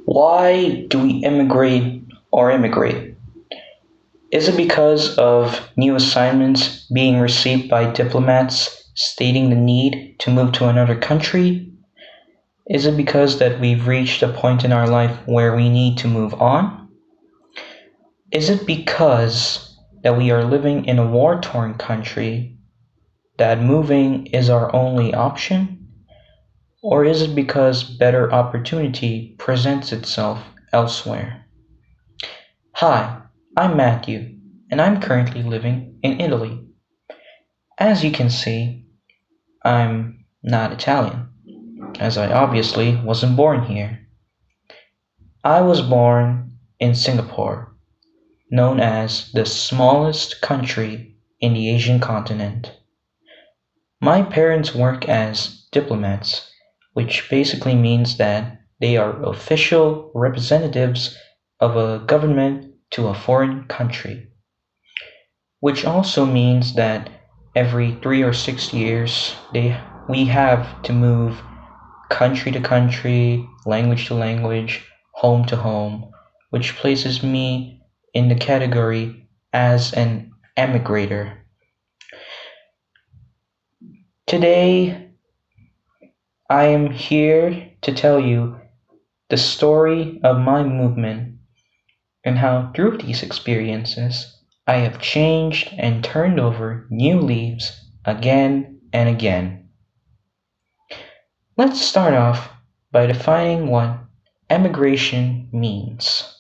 Why do we immigrate or immigrate? Is it because of new assignments being received by diplomats stating the need to move to another country? Is it because that we've reached a point in our life where we need to move on? Is it because that we are living in a war-torn country that moving is our only option? Or is it because better opportunity presents itself elsewhere? Hi, I'm Matthew, and I'm currently living in Italy. As you can see, I'm not Italian, as I obviously wasn't born here. I was born in Singapore, known as the smallest country in the Asian continent. My parents work as diplomats, which basically means that they are official representatives of a government to a foreign country, which also means that every 3 or 6 years we have to move country to country, language to language, home to home, which places me in the category as an emigrator. Today, I am here to tell you the story of my movement and how through these experiences I have changed and turned over new leaves again and again. Let's start off by defining what emigration means.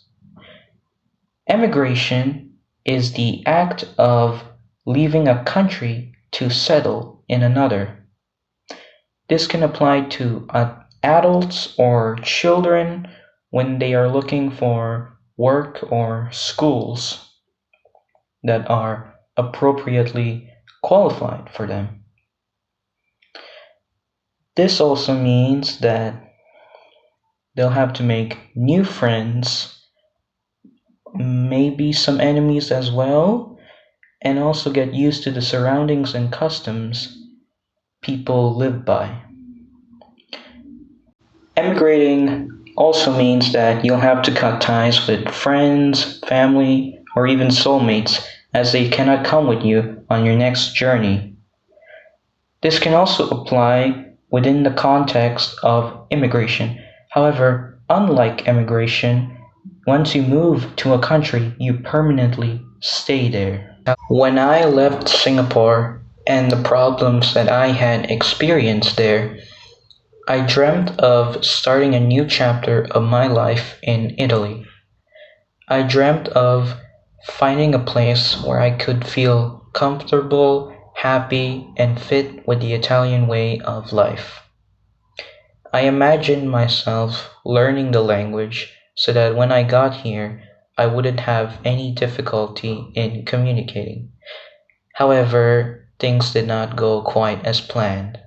Emigration is the act of leaving a country to settle in another. This can apply to adults or children when they are looking for work or schools that are appropriately qualified for them. This also means that they'll have to make new friends, maybe some enemies as well, and also get used to the surroundings and customs people live by. Emigrating also means that you'll have to cut ties with friends, family, or even soulmates as they cannot come with you on your next journey. This can also apply within the context of immigration. However, unlike immigration, once you move to a country, you permanently stay there. When I left Singapore and the problems that I had experienced there, I dreamt of starting a new chapter of my life in Italy. I dreamt of finding a place where I could feel comfortable, happy, and fit with the Italian way of life. I imagined myself learning the language so that when I got here, I wouldn't have any difficulty in communicating. However, things did not go quite as planned.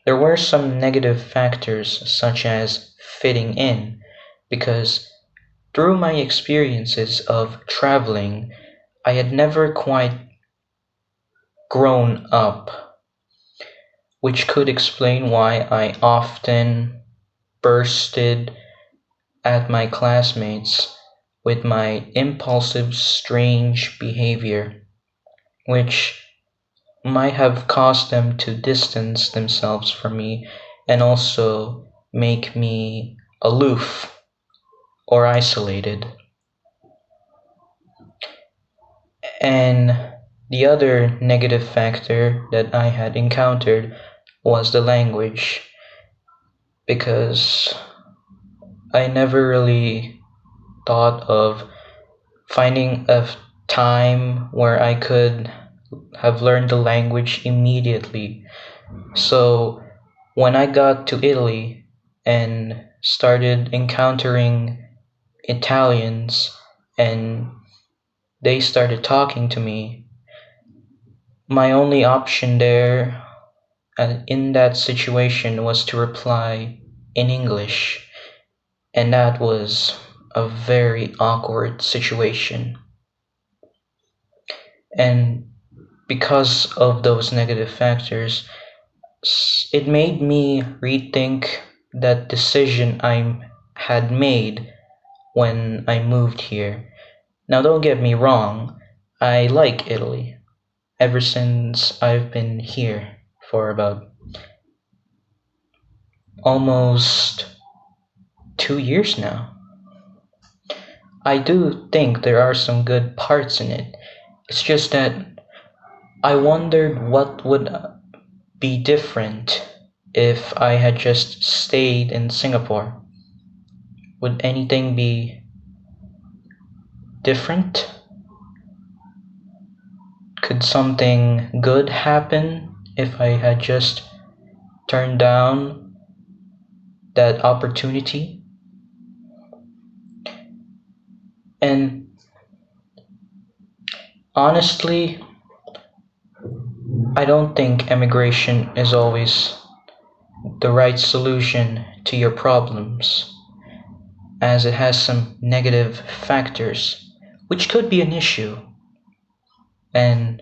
There were some negative factors such as fitting in, because through my experiences of traveling, I had never quite grown up, which could explain why I often bursted at my classmates with my impulsive, strange behavior, which might have caused them to distance themselves from me and also make me aloof or isolated. And the other negative factor that I had encountered was the language, because I never really thought of finding a time where I could have learned the language immediately. So when I got to Italy and started encountering Italians and they started talking to me, my only option there in that situation was to reply in English, and that was a very awkward situation. And because of those negative factors, it made me rethink that decision I had made when I moved here. Now, don't get me wrong, I like Italy ever since I've been here for about almost 2 years now. I do think there are some good parts in it. It's just that I wondered what would be different if I had just stayed in Singapore. Would anything be different? Could something good happen if I had just turned down that opportunity? And honestly, I don't think emigration is always the right solution to your problems, as it has some negative factors, which could be an issue. And,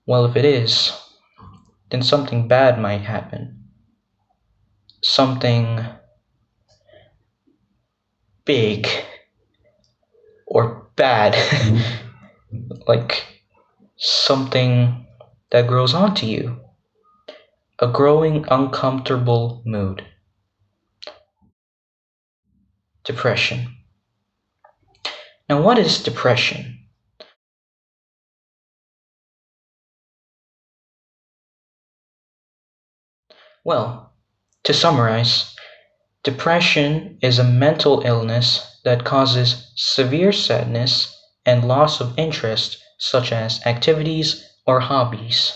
well, if it is, then something bad might happen. Something big or bad, like something that grows onto you. A growing uncomfortable mood. Depression. Now, what is depression? Well, to summarize, depression is a mental illness that causes severe sadness and loss of interest, such as activities or hobbies.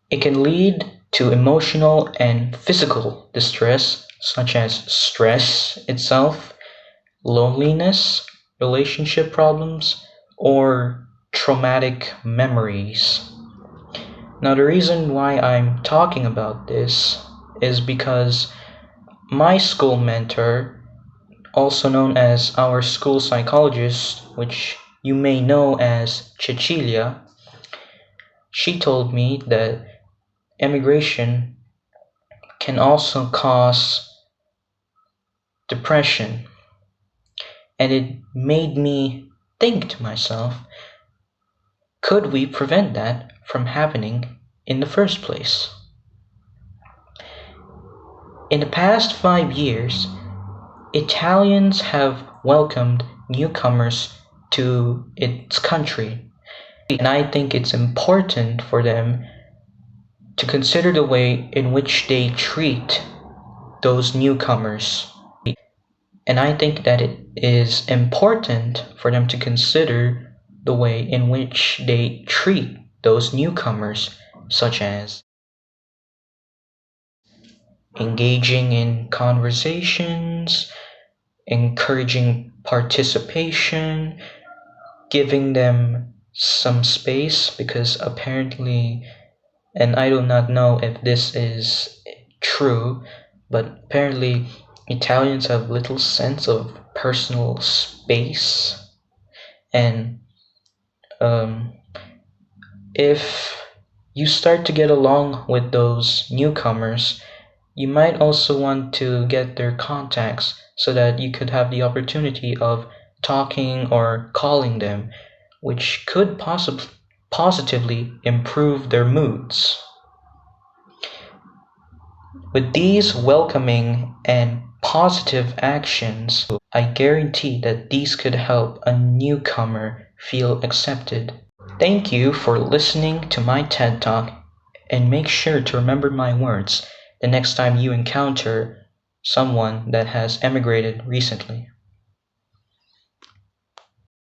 It can lead to emotional and physical distress, such as stress itself, loneliness, relationship problems, or traumatic memories. Now, the reason why I'm talking about this is because my school mentor, also known as our school psychologist, which you may know as Cecilia, she told me that immigration can also cause depression. And it made me think to myself, could we prevent that from happening in the first place? In the past 5 years, Italians have welcomed newcomers to its country, and I think it's important for them to consider the way in which they treat those newcomers. And I think that it is important for them to consider the way in which they treat those newcomers, such as engaging in conversations, encouraging participation, giving them some space, because apparently, and I do not know if this is true, but apparently Italians have little sense of personal space. And um, if you start to get along with those newcomers, you might also want to get their contacts so that you could have the opportunity of talking or calling them, which could positively improve their moods. With these welcoming and positive actions, I guarantee that these could help a newcomer feel accepted. Thank you for listening to my TED Talk, and make sure to remember my words the next time you encounter someone that has emigrated recently.